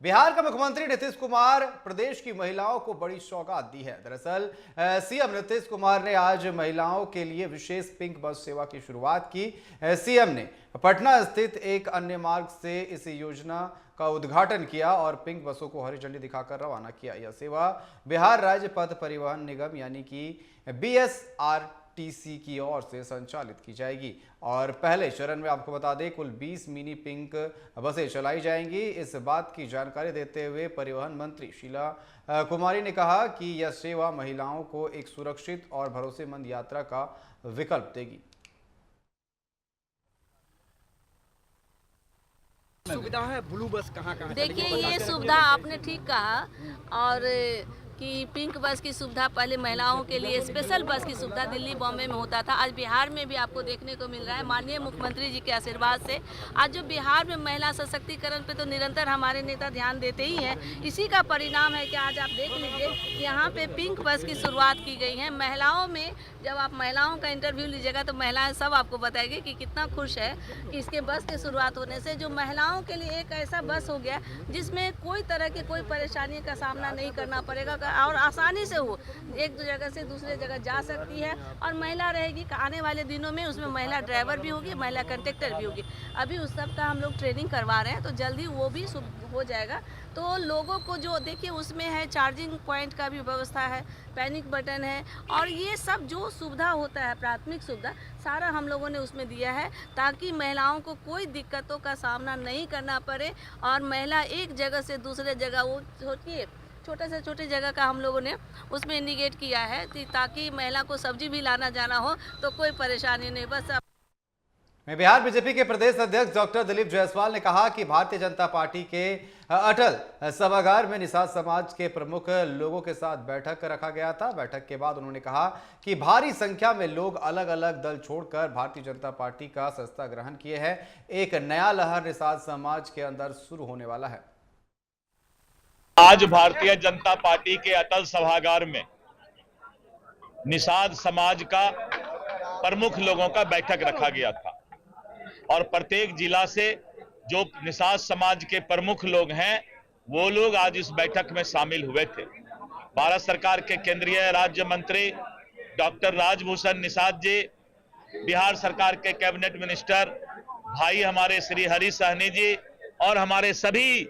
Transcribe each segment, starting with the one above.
बिहार का मुख्यमंत्री नीतीश कुमार प्रदेश की महिलाओं को बड़ी सौगात दी है। दरअसल सीएम नीतीश कुमार ने आज महिलाओं के लिए विशेष पिंक बस सेवा की शुरुआत की। सीएम ने पटना स्थित एक अन्य मार्ग से इस योजना का उद्घाटन किया और पिंक बसों को हरी झंडी दिखाकर रवाना किया। यह सेवा बिहार राज्य पथ परिवहन निगम यानी कि BSRTC की ओर से संचालित की जाएगी और पहले चरण में आपको बता दें कुल 20 मिनी पिंक बसें चलाई जाएंगी। इस बात की जानकारी देते हुए परिवहन मंत्री शीला कुमारी ने कहा कि यह सेवा महिलाओं को एक सुरक्षित और भरोसेमंद यात्रा का विकल्प देगी। सुविधा है ब्लू बस कहाँ देखिए, ये सुविधा आपने ठीक कहा और कि पिंक बस की सुविधा पहले महिलाओं के लिए स्पेशल बस की सुविधा दिल्ली बॉम्बे में होता था, आज बिहार में भी आपको देखने को मिल रहा है। माननीय मुख्यमंत्री जी के आशीर्वाद से आज जो बिहार में महिला सशक्तिकरण पे तो निरंतर हमारे नेता ध्यान देते ही हैं। इसी का परिणाम है कि आज आप देख लीजिए यहाँ पे पिंक बस की शुरुआत की गई है। महिलाओं में जब आप महिलाओं का इंटरव्यू लीजिएगा तो महिलाएं सब आपको बताएगी कि कितना खुश है कि इसके बस की शुरुआत होने से जो महिलाओं के लिए एक ऐसा बस हो गया जिसमें कोई तरह की कोई परेशानी का सामना नहीं करना पड़ेगा और आसानी से वो एक जगह से दूसरे जगह जा सकती है। और महिला रहेगी कि आने वाले दिनों में उसमें महिला ड्राइवर भी होगी, महिला कंडक्टर भी होगी। अभी उस सब का हम लोग ट्रेनिंग करवा रहे हैं तो जल्दी वो भी हो जाएगा। तो लोगों को जो देखिए उसमें है चार्जिंग पॉइंट का भी व्यवस्था है, पैनिक बटन है और ये सब जो सुविधा होता है प्राथमिक सुविधा सारा हम लोगों ने उसमें दिया है ताकि महिलाओं को कोई दिक्कतों का सामना नहीं करना पड़े और महिला एक जगह से दूसरे जगह वो सोचिए छोटे से छोटी जगह का हम लोगों ने उसमें इंडिकेट किया है ताकि महिला को सब्जी भी लाना जाना हो तो कोई परेशानी नहीं। बस बिहार बीजेपी के प्रदेश अध्यक्ष डॉक्टर दिलीप जायसवाल ने कहा कि भारतीय जनता पार्टी के अटल सभागार में निषाद समाज के प्रमुख लोगों के साथ बैठक रखा गया था। बैठक के बाद उन्होंने कहा कि भारी संख्या में लोग अलग अलग दल छोड़कर भारतीय जनता पार्टी का सत्ता ग्रहण किए हैं। एक नया लहर निषाद समाज के अंदर शुरू होने वाला है। आज भारतीय जनता पार्टी के अटल सभागार में निषाद समाज का प्रमुख लोगों का बैठक रखा गया था और प्रत्येक जिला से जो निषाद समाज के प्रमुख लोग हैं वो लोग आज इस बैठक में शामिल हुए थे। भारत सरकार के केंद्रीय राज्य मंत्री डॉक्टर राजभूषण निषाद जी, बिहार सरकार के कैबिनेट मिनिस्टर भाई हमारे श्री हरि सहनी जी और हमारे सभी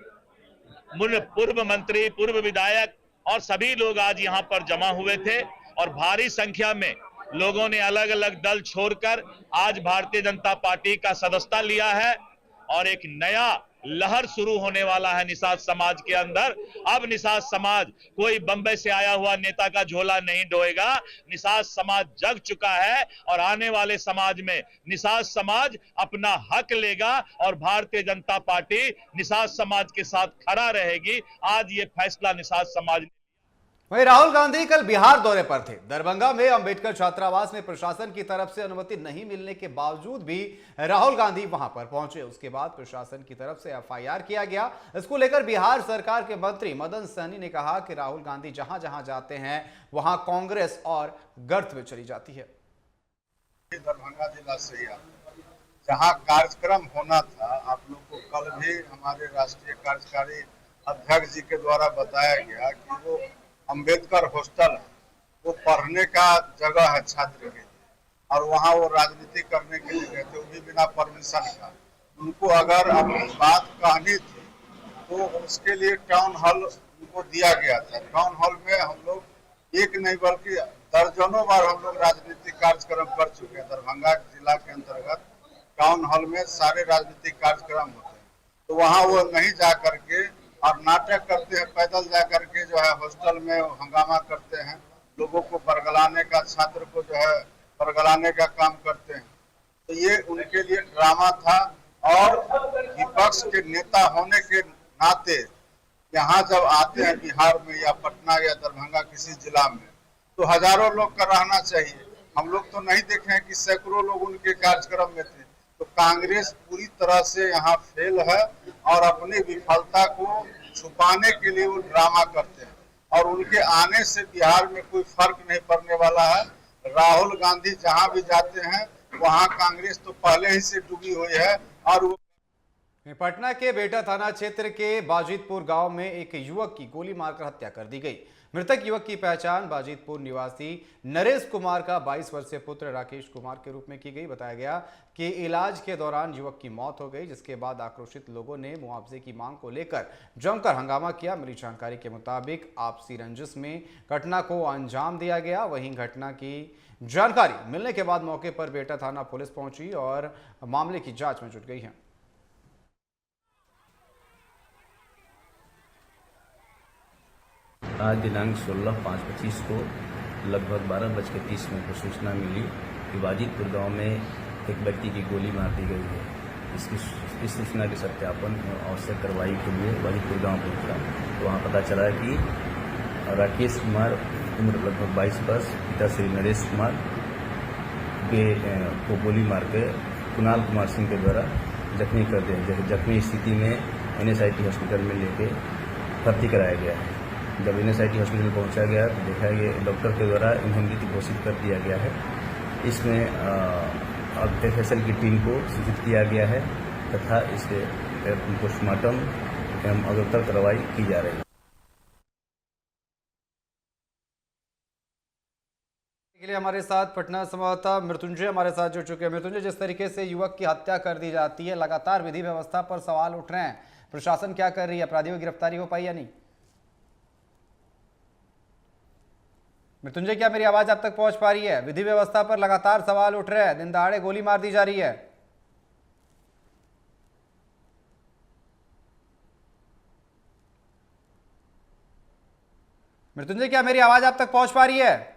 पूर्व मंत्री, पूर्व विधायक और सभी लोग आज यहाँ पर जमा हुए थे और भारी संख्या में लोगों ने अलग अलग दल छोड़कर आज भारतीय जनता पार्टी का सदस्यता लिया है और एक नया लहर शुरू होने वाला है निषाद समाज के अंदर। अब निषाद समाज कोई बंबई से आया हुआ नेता का झोला नहीं ढोएगा। निषाद समाज जग चुका है और आने वाले समाज में निषाद समाज अपना हक लेगा और भारतीय जनता पार्टी निषाद समाज के साथ खड़ा रहेगी। आज ये फैसला निषाद समाज ने। वहीं राहुल गांधी कल बिहार दौरे पर थे। दरभंगा में अंबेडकर छात्रावास में प्रशासन की तरफ से अनुमति नहीं मिलने के बावजूद भी राहुल गांधी वहां पर पहुंचे। उसके बाद प्रशासन की तरफ से FIR किया गया। इसको लेकर बिहार सरकार के मंत्री मदन सहनी ने कहा कि राहुल गांधी जहां जहां जाते हैं वहां कांग्रेस और गर्त में चली जाती है। दरभंगा जिला से जहाँ कार्यक्रम होना था, आप लोग को कल भी हमारे राष्ट्रीय कार्यकारी अध्यक्ष जी के द्वारा बताया गया कि वो अंबेडकर हॉस्टल है, वो पढ़ने का जगह है छात्र के लिए और वहाँ वो राजनीति करने के लिए गए थे, वो भी बिना परमिशन का। उनको अगर अपनी बात कहनी थी तो उसके लिए टाउन हॉल उनको दिया गया था। टाउन हॉल में हम लोग एक नहीं बल्कि दर्जनों बार हम लोग राजनीतिक कार्यक्रम कर चुके हैं। दरभंगा जिला के अंतर्गत टाउन हॉल में सारे राजनीतिक कार्यक्रम होते हैं तो वहाँ वो नहीं जा करके और नाटक करते हैं, पैदल जा करके जो है हॉस्टल में हंगामा करते हैं, लोगों को बरगलाने का, छात्र को जो है बरगलाने का काम करते हैं। तो ये उनके लिए ड्रामा था और विपक्ष के नेता होने के नाते यहाँ जब आते हैं बिहार में या पटना या दरभंगा किसी जिला में तो हजारों लोग का रहना चाहिए। हम लोग तो नहीं देखे हैं कि सैकड़ों लोग उनके कार्यक्रम में थे। तो कांग्रेस पूरी तरह से यहाँ फेल है और अपनी विफलता को छुपाने के लिए वो ड्रामा करते हैं और उनके आने से बिहार में कोई फर्क नहीं पड़ने वाला है। राहुल गांधी जहाँ भी जाते हैं वहाँ कांग्रेस तो पहले ही से डूबी हुई है और वो पटना के बेटा थाना क्षेत्र के बाजितपुर गांव में एक युवक की गोली मारकर हत्या कर दी गई। मृतक युवक की पहचान बाजितपुर निवासी नरेश कुमार का 22 वर्षीय पुत्र राकेश कुमार के रूप में की गई। बताया गया कि इलाज के दौरान युवक की मौत हो गई, जिसके बाद आक्रोशित लोगों ने मुआवजे की मांग को लेकर जमकर हंगामा किया। मिली जानकारी के मुताबिक आपसी रंजिश में घटना को अंजाम दिया गया। वहीं घटना की जानकारी मिलने के बाद मौके पर बेटा थाना पुलिस पहुंची और मामले की जांच में जुट गई है। आज दिनांक 16/5/25 को लगभग 12:30 को सूचना मिली कि बाजितपुर गांव में एक व्यक्ति की गोली मार दी गई है। इस सूचना के सत्यापन आवश्यक कार्रवाई के लिए बाजितपुर गांव पहुंचा तो वहां पता चला कि राकेश कुमार उम्र लगभग 22 वर्ष पिता श्री नरेश कुमार को गोली मार के कुणाल कुमार सिंह के द्वारा जख्मी कर दिया। जख्मी स्थिति में NSIT हॉस्पिटल में लेके भर्ती कराया गया है। जब NSIT हॉस्पिटल पहुंचा गया तो देखा गया डॉक्टर के द्वारा इन्हें मृत घोषित कर दिया गया है। इसमें अब FSL की टीम को सूचित किया गया है तथा इसके पोस्टमार्टम एवं अग्रतर कार्रवाई की जा रही है। के लिए हमारे साथ पटना संवाददाता मृत्युंजय हमारे साथ जुड़ चुके हैं। मृत्युंजय, जिस तरीके से युवक की हत्या कर दी जाती है, लगातार विधि व्यवस्था पर सवाल उठ रहे हैं, प्रशासन क्या कर रही है? अपराधियों की गिरफ्तारी हो पाई या नहीं? मृत्युंजय, क्या मेरी आवाज आप तक पहुंच पा रही है? विधि व्यवस्था पर लगातार सवाल उठ रहे हैं, दिन दहाड़े गोली मार दी जा रही है। मृत्युंजय, क्या मेरी आवाज आप तक पहुंच पा रही है?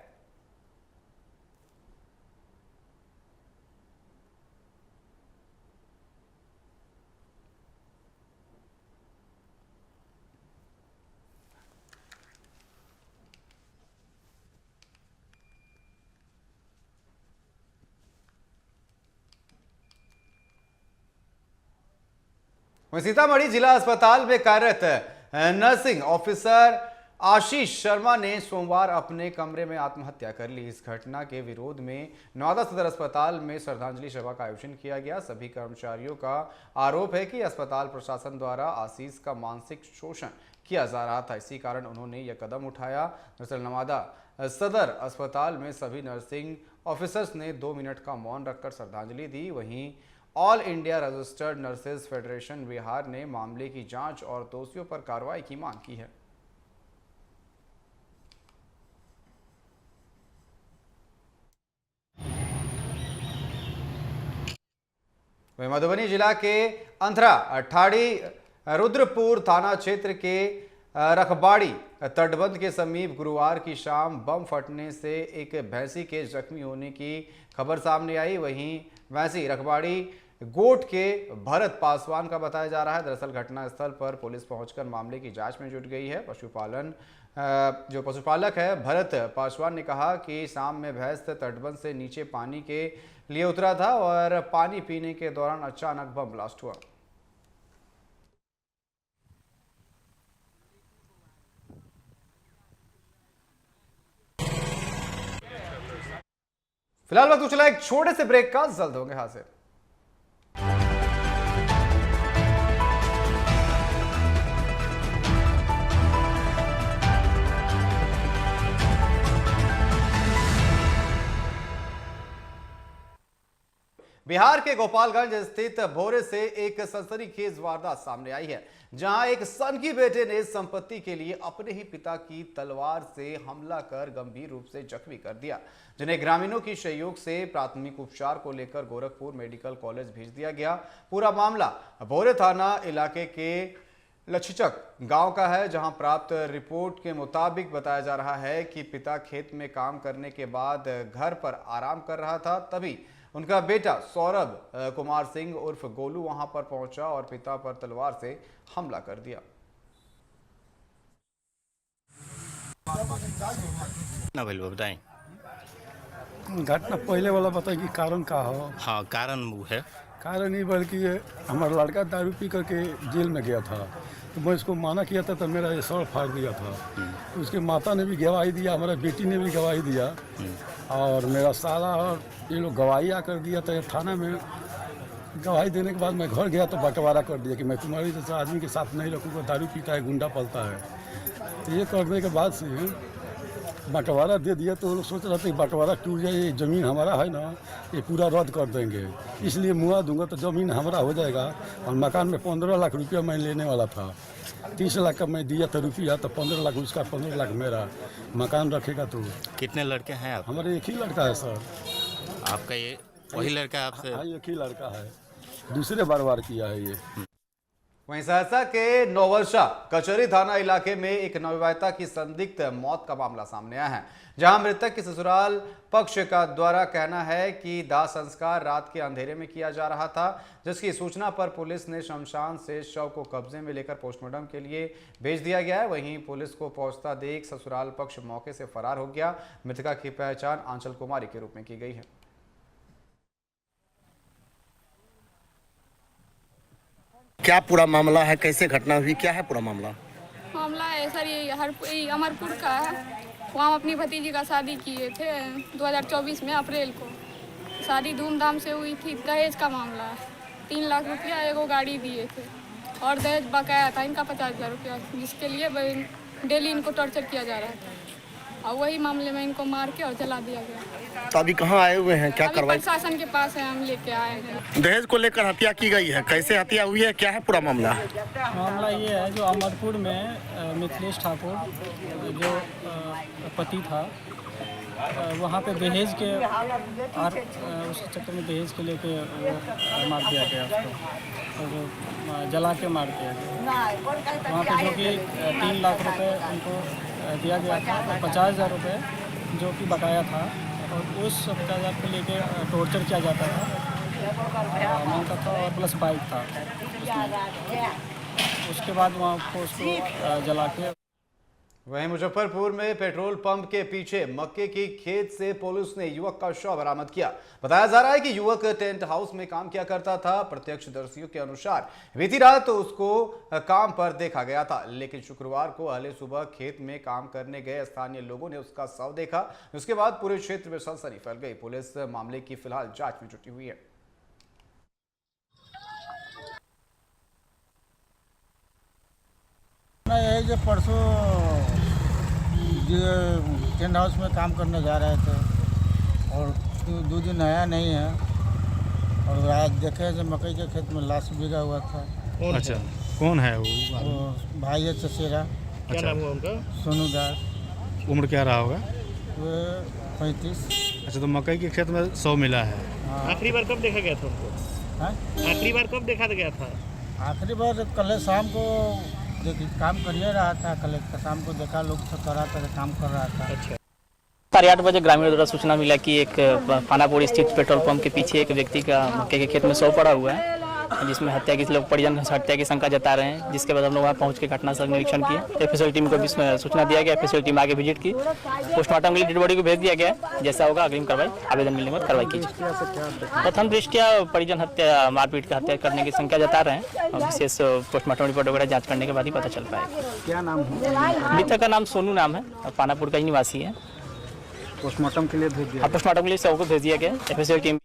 वहीं सीतामढ़ी जिला अस्पताल में कार्यरत नर्सिंग ऑफिसर आशीष शर्मा ने सोमवार अपने कमरे में आत्महत्या कर ली। इस घटना के विरोध में नवादा सदर अस्पताल में श्रद्धांजलि सभा का आयोजन किया गया। सभी कर्मचारियों का आरोप है कि अस्पताल प्रशासन द्वारा आशीष का मानसिक शोषण किया जा रहा था, इसी कारण उन्होंने यह कदम उठाया। दरअसल नवादा सदर अस्पताल में सभी नर्सिंग ऑफिसर्स ने 2 मिनट का मौन रखकर श्रद्धांजलि दी। वहीं all India registered nurses federation Bihar ने मामले की जांच और दोषियों पर कार्रवाई की मांग की है। वहीं मधुबनी जिला के अंधरा ठाड़ी रुद्रपुर थाना क्षेत्र के रखबाड़ी तटबंध के समीप गुरुवार की शाम बम फटने से एक भैंसी के जख्मी होने की खबर सामने आई। वहीं भैंसी रखबाड़ी गोट के भरत पासवान का बताया जा रहा है। दरअसल घटनास्थल पर पुलिस पहुंचकर मामले की जांच में जुट गई है। जो पशुपालक है भरत पासवान ने कहा कि शाम में भैंस तटबंध से नीचे पानी के लिए उतरा था और पानी पीने के दौरान अचानक बम ब्लास्ट हुआ। फिलहाल वक्त चला एक छोटे से ब्रेक का, जल्द होंगे हाजिर। बिहार के गोपालगंज स्थित भोरे से एक सनसनीखेज वारदात सामने आई है, जहां एक सनकी बेटे ने संपत्ति के लिए अपने ही पिता की तलवार से हमला कर गंभीर रूप से जख्मी कर दिया, जिन्हें ग्रामीणों की सहयोग से प्राथमिक उपचार को लेकर गोरखपुर मेडिकल कॉलेज भेज दिया गया। पूरा मामला भोरे थाना इलाके के लछचक गांव का है, जहां प्राप्त रिपोर्ट के मुताबिक बताया जा रहा है कि पिता खेत में काम करने के बाद घर पर आराम कर रहा था, तभी उनका बेटा सौरभ कुमार सिंह उर्फ गोलू वहां पर पहुंचा और पिता पर तलवार से हमला कर दिया। ना भइल बताएं। घटना पहले वाला बताए कि कारण का हो? हाँ, कारण वो है। कारण ये बल्कि हमारा लड़का दारू पी करके जेल में गया था, तो मैं इसको माना किया था, तो मेरा ये सर फाड़ दिया था। तो उसके माता ने भी गवाही दिया, हमारा बेटी ने भी गवाही दिया और मेरा साला और ये लोग गवाही आकर दिया था थाना में। गवाही देने के बाद मैं घर गया तो बंटवारा कर दिया कि मैं तुम्हारी जैसे आदमी के साथ नहीं रखूँगा, दारू पीता है, गुंडा पलता है। तो ये करने के बाद से बंटवारा दे दिया तो लोग सोच रहे थे बंटवारा टूट जाए, ये ज़मीन हमारा है ना, ये पूरा रद्द कर देंगे, इसलिए मुआ दूंगा तो ज़मीन हमारा हो जाएगा। और मकान में 15 लाख रुपया मैं लेने वाला था, 30 लाख का मैं दिया था रुपया, तो 15 लाख उसका, 15 लाख मेरा। मकान रखेगा तो। कितने लड़के हैं आप? हमारे एक ही लड़का है सर। आपका ये वही लड़का है आपसे? हाँ, एक ही लड़का है, दूसरे बार किया है ये। वहीं सहरसा के नौवर्षा कचहरी थाना इलाके में एक नवविवाहिता की संदिग्ध मौत का मामला सामने आया है, जहां मृतक के ससुराल पक्ष का द्वारा कहना है कि दाह संस्कार रात के अंधेरे में किया जा रहा था, जिसकी सूचना पर पुलिस ने शमशान से शव को कब्जे में लेकर पोस्टमार्टम के लिए भेज दिया गया है। वहीं पुलिस को पहुंचता देख ससुराल पक्ष मौके से फरार हो गया। मृतका की पहचान आंचल कुमारी के रूप में की गई है। क्या पूरा मामला है, कैसे घटना हुई, क्या है पूरा मामला? मामला है सर, ये अमरपुर का है। वहाँ अपनी भतीजी का शादी किए थे 2024 में अप्रैल को। शादी धूमधाम से हुई थी। दहेज का मामला है, 3 लाख रुपया एगो गाड़ी दिए थे और दहेज बकाया था इनका 50,000 रुपया, जिसके लिए डेली इनको टॉर्चर किया जा रहा था। और वही मामले में इनको मार के और जला दिया गया। तो अभी कहाँ आए हुए हैं, क्या कार्रवाई? प्रशासन के पास है, हम लेके आए हैं। दहेज को लेकर हत्या की गई है, कैसे हत्या हुई है, क्या है पूरा मामला? मामला ये है, जो अमरपुर में मिथिलेश ठाकुर जो पति था, वहाँ पे दहेज के उस चक्कर में दहेज के लेके मार दिया गया उसको, और जला के मार दिया गया। वहाँ पे जो कि 3 लाख रुपए उनको दिया गया था और 50,000 रुपये जो कि बकाया था, और उस 50,000 को लेके टॉर्चर किया जाता था, मांगता था, और प्लस बाइक था। उसके बाद वहाँ उसको जला के। वहीं मुजफ्फरपुर में पेट्रोल पंप के पीछे मक्के की खेत से पुलिस ने युवक का शव बरामद किया। बताया जा रहा है कि युवक टेंट हाउस में काम किया करता था। प्रत्यक्षदर्शियों के अनुसार बीती रात तो उसको काम पर देखा गया था, लेकिन शुक्रवार को अहले सुबह खेत में काम करने गए स्थानीय लोगों ने उसका शव देखा। उसके बाद पूरे क्षेत्र में सनसनी फैल गई। पुलिस मामले की फिलहाल जांच में जुटी हुई है। यही जो परसों ये टेंट हाउस में काम करने जा रहे थे और 2 दिन आया नहीं है, और आज देखे जो मकई के खेत में लाश बिगा हुआ था। अच्छा, कौन है वो? भाई है चचेरा। क्या नाम हुआ उनका? सोनू दास। उम्र क्या रहा होगा? वो 35। अच्छा, तो मकई के खेत में 100 मिला है। आखिरी बार कब देखा गया था उनको? आखिरी बार कब देखा गया था? आखिरी बार कल शाम को काम कर रहा था, कल शाम को देखा, लोग काम कर रहा था। अच्छा। 8:30 बजे ग्रामीणों द्वारा सूचना मिला कि एक पानापुर स्थित पेट्रोल पंप के पीछे एक व्यक्ति का मक्के के खेत में शव पड़ा हुआ है, जिसमें हत्या की लोग परिजन हत्या की शंका जता रहे हैं। जिसके बाद हम लोग वहाँ पहुँच के घटनास्थल निरीक्षण किए। एफएसएल टीम को भी सूचना दिया गया। एफएसएल टीम आगे विजिट की, पोस्टमार्टम के लिए डेड बॉडी को भेज दिया गया। जैसा होगा अग्रिम कार्रवाई आवेदन मिलने में कार्रवाई की जाए। प्रथम दृष्टया परिजन हत्या, मारपीट की हत्या करने की शंका जता रहे हैं, और विशेष पोस्टमार्टम रिपोर्ट वगैरह जाँच करने के बाद ही पता चल पाएगा। क्या नाम है? मृतक का नाम सोनू नाम है, पानापुर का ही निवासी है। पोस्टमार्टम के लिए भेज दिया? पोस्टमार्टम के लिए शव को भेज दिया गया। FSL team.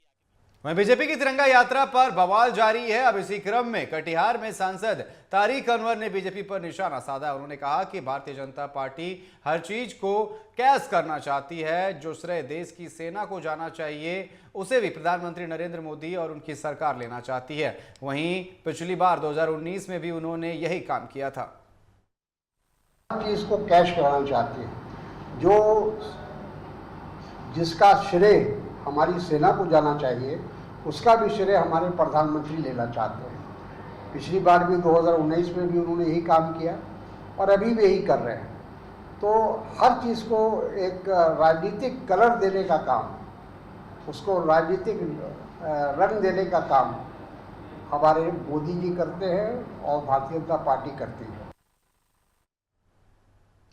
वहीं बीजेपी की तिरंगा यात्रा पर बवाल जारी है। अब इसी क्रम में कटिहार में सांसद तारिक अनवर ने बीजेपी पर निशाना साधा। उन्होंने कहा कि भारतीय जनता पार्टी हर चीज को कैश करना चाहती है। जो श्रेय देश की सेना को जाना चाहिए, उसे भी प्रधानमंत्री नरेंद्र मोदी और उनकी सरकार लेना चाहती है। वहीं पिछली बार 2019 में भी उन्होंने यही काम किया था। इसको कैश कराना चाहती है। जो जिसका श्रेय हमारी सेना को जाना चाहिए, उसका भी श्रेय हमारे प्रधानमंत्री लेना चाहते हैं। पिछली बार भी 2019 में भी उन्होंने यही काम किया और अभी भी यही कर रहे हैं। तो हर चीज़ को एक राजनीतिक कलर देने का काम, उसको राजनीतिक रंग देने का काम हमारे मोदी जी करते हैं और भारतीय जनता पार्टी करती है।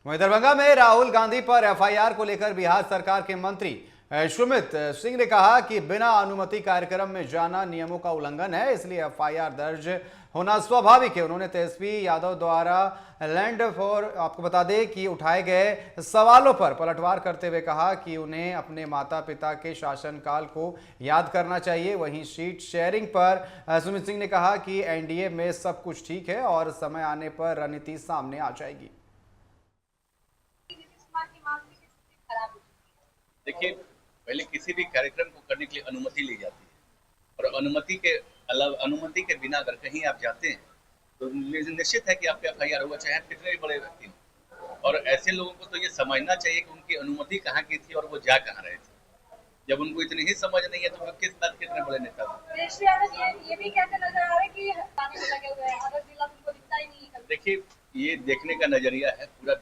वहीं दरभंगा में राहुल गांधी पर एफआईआर को लेकर बिहार सरकार के मंत्री सुमित सिंह ने कहा कि बिना अनुमति कार्यक्रम में जाना नियमों का उल्लंघन है, इसलिए एफआईआर दर्ज होना स्वाभाविक है। उन्होंने तेजस्वी यादव द्वारा लैंड फॉर आपको बता दें कि उठाए गए सवालों पर पलटवार करते हुए कहा कि उन्हें अपने माता पिता के शासनकाल को याद करना चाहिए। वहीं सीट शेयरिंग पर सुमित सिंह ने कहा कि एनडीए में सब कुछ ठीक है और समय आने पर रणनीति सामने आ जाएगी। देखिए, पहले किसी भी कार्यक्रम को करने के लिए अनुमति ली जाती है और अनुमति के बिना अगर कहीं आप जाते हैं तो निश्चित है कि आपका एफआईआर होगा, चाहे आप कितने भी बड़े व्यक्ति हों। और ऐसे लोगों को तो ये समझना चाहिए कि उनकी अनुमति कहाँ की थी और वो जा कहाँ रहे थे। जब उनको इतनी ही समझ नहीं है तो किस बात कितने बड़े नेता ये भी कहते नजर आ रहा है कि लगे हुए हैं, अगर जिला उनको दिखता ही नहीं है। देखिए, ये देखने का नजरिया है। पूरे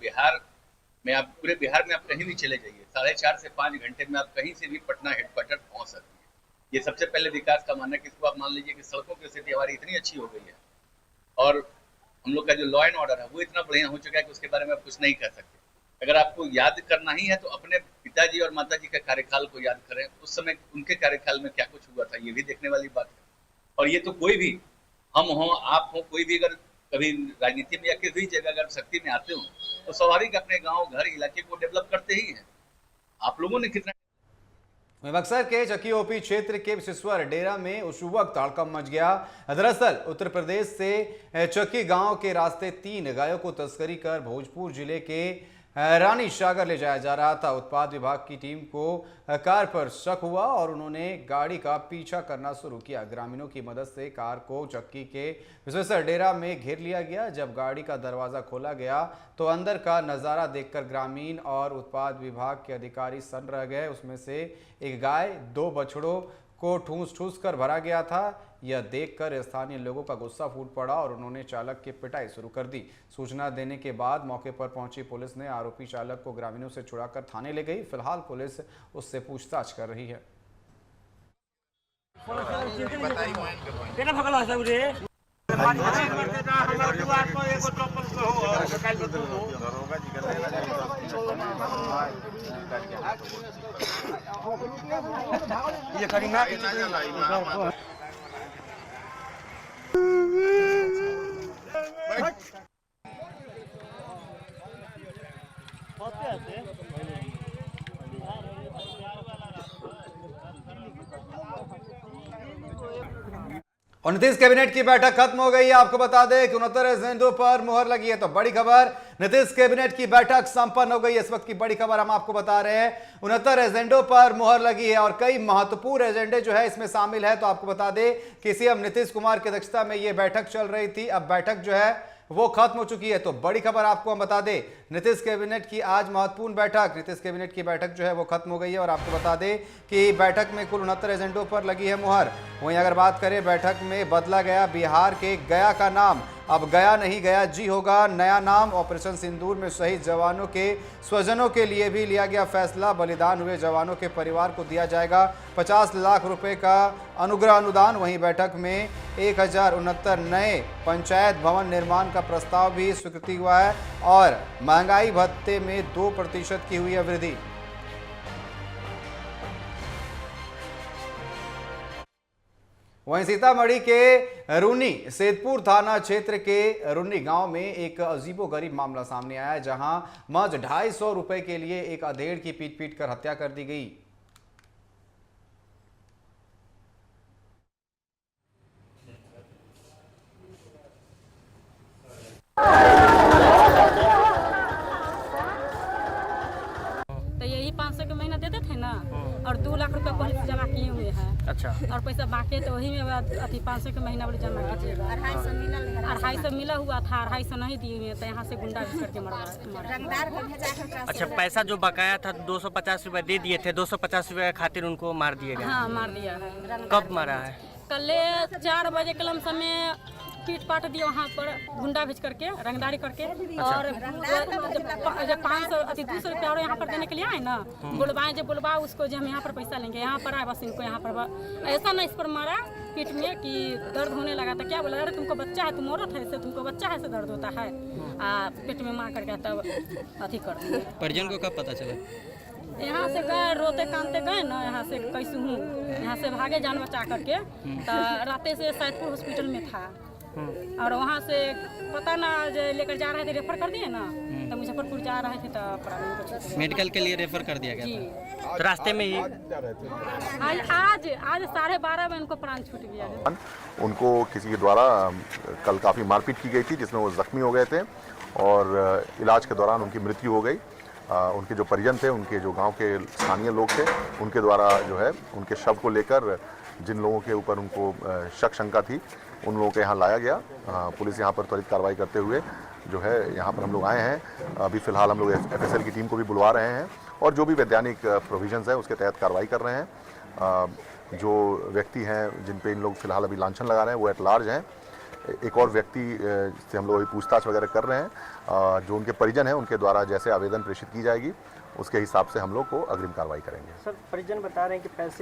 बिहार में आप कहीं भी चले जाइए, 4.5 से 5 घंटे में आप कहीं से भी पटना हेडक्वार्टर पहुंच सकते हैं। ये सबसे पहले विकास का मानना है। किसको आप मान लीजिए कि सड़कों की स्थिति हमारी इतनी अच्छी हो गई है और हम लोग का जो लॉ एंड ऑर्डर है वो इतना बढ़िया हो चुका है कि उसके बारे में आप कुछ नहीं कह सकते। अगर आपको याद करना ही है तो अपने पिताजी और माताजी का कार्यकाल को याद करें। उस समय उनके कार्यकाल में क्या कुछ हुआ था, ये भी देखने वाली बात है। और ये तो कोई भी, हम हो, आप हो, कोई भी अगर कभी राजनीति में या किसी भी जगह अगर शक्ति में आते हो तो स्वाभाविक अपने गांव, घर, इलाके को डेवलप करते ही हैं। आप लोगों ने कितना बक्सर के चकी ओपी क्षेत्र के विशेश्वर डेरा में उस वक्त हड़कंप मच गया। दरअसल उत्तर प्रदेश से चकी गांव के रास्ते 3 गायों को तस्करी कर भोजपुर जिले के रानी सागर ले जाया जा रहा था। उत्पाद विभाग की टीम को कार पर शक हुआ और उन्होंने गाड़ी का पीछा करना शुरू किया। ग्रामीणों की मदद से कार को चक्की के विशेश्वर डेरा में घेर लिया गया। जब गाड़ी का दरवाजा खोला गया तो अंदर का नज़ारा देखकर ग्रामीण और उत्पाद विभाग के अधिकारी सन्न रह गए। उसमें से एक गाय, 2 बछड़ों को ठूस कर भरा गया था। यह देखकर स्थानीय लोगों का गुस्सा फूट पड़ा और उन्होंने चालक की पिटाई शुरू कर दी। सूचना देने के बाद मौके पर पहुंची पुलिस ने आरोपी चालक को ग्रामीणों से छुड़ाकर थाने ले गई। फिलहाल पुलिस उससे पूछताछ कर रही है। और नीतीश कैबिनेट की बैठक खत्म हो गई है। आपको बता दें कि 69 एजेंडों पर मुहर लगी है। तो बड़ी खबर, नीतीश कैबिनेट की बैठक संपन्न हो गई। इस वक्त की बड़ी खबर हम आपको बता रहे हैं, 69 एजेंडों पर मुहर लगी है और कई महत्वपूर्ण एजेंडे जो है इसमें शामिल है। तो आपको बता दें कि सीएम नीतीश कुमार की अध्यक्षता में यह बैठक चल रही थी, अब बैठक जो है वो खत्म हो चुकी है। तो बड़ी खबर आपको हम बता दें, नीतीश कैबिनेट की आज महत्वपूर्ण बैठक, नीतीश कैबिनेट की बैठक जो है वो खत्म हो गई है। और आपको बता दें कि बैठक में कुल 69 एजेंडों पर लगी है मुहर। वहीं अगर बात करें, बैठक में बदला गया बिहार के गया का नाम, अब गया नहीं गया जी होगा नया नाम। ऑपरेशन सिंदूर में शहीद जवानों के स्वजनों के लिए भी लिया गया फैसला। बलिदान हुए जवानों के परिवार को दिया जाएगा 50 लाख रुपए का अनुग्रह अनुदान। वहीं बैठक में 1069 नए पंचायत भवन निर्माण का प्रस्ताव भी स्वीकृति हुआ है और महंगाई भत्ते में 2% की हुई है वृद्धि। वहीं सीतामढ़ी के रून्नी सेतपुर थाना क्षेत्र के रून्नी गांव में एक अजीबोगरीब मामला सामने आया, जहां महज 250 रुपए के लिए एक अधेड़ की पीट कर हत्या कर दी गई। तो यही 500 के महीना देते थे ना और 2 लाख रुपए पहले से जमा किए हुए हैं। अच्छा। और पैसा बाकी तो वही में अभी 500 के महीना वाले जमा कीजिएगा। 250 मिला हुआ था, 250 नहीं दिए हुए तो यहाँ से गुंडा घुस करके मरवा। अच्छा, पैसा जो बकाया था 250 रुपए दे दिए थे, 250 रुपए खातिर उनको मार दिए गए। हाँ, मार दिया है। कब मारा है? कल 4 बजे के समय पीट पाट दिया वहाँ पर गुंडा भेज करके, रंगदारी करके। और जब 500 200 रुपया और यहाँ पर देने के लिए आए ना, बुलवाएं, जब बुलवा उसको जो हम यहाँ पर पैसा लेंगे, यहाँ पर आए बस इनको यहाँ पर ऐसा नहीं इस पर मारा पीठ में कि दर्द होने लगा था। क्या बोला, अरे तुमको बच्चा है, तुम औरत है, इससे तुमको बच्चा है, से दर्द होता है। पेट में मार करके तब अथी कर दिया। परिजन को कब पता चला? यहाँ से गए रोते कांते गए ना, यहाँ से कैसे हूँ यहाँ से भागे जान बचा करके, तो राते से सैदपुर हॉस्पिटल में था और वहाँ से पता ना लेकर जा रहे थे, रेफर कर दिए ना, तो मुजफ्फरपुर जा रहे थे तो मेडिकल के लिए रेफर कर दिया गया था। तो रास्ते में ही आज 12:30 में उनको प्राण छूट गया। उनको किसी के द्वारा कल काफ़ी मारपीट की गई थी जिसमें वो जख्मी हो गए थे और इलाज के दौरान उनकी मृत्यु हो गई। उनके जो परिजन थे, उनके जो गांव के स्थानीय लोग थे, उनके द्वारा जो है उनके शव को लेकर जिन लोगों के ऊपर उनको शक शंका थी उन लोगों के यहाँ लाया गया। पुलिस यहाँ पर त्वरित कार्रवाई करते हुए जो है यहाँ पर हम लोग आए हैं। अभी फ़िलहाल हम लोग FSL की टीम को भी बुलवा रहे हैं और जो भी वैधानिक प्रोविजंस है उसके तहत कार्रवाई कर रहे हैं। जो व्यक्ति हैं जिन पे इन लोग फ़िलहाल अभी लांछन लगा रहे हैं वो एट लार्ज हैं। एक और व्यक्ति से हम लोग अभी पूछताछ वगैरह कर रहे हैं। जो उनके परिजन हैं उनके द्वारा जैसे आवेदन प्रेषित की जाएगी उसके हिसाब से हम लोग को अग्रिम कार्रवाई करेंगे। सर परिजन बता रहे हैं कि पैसे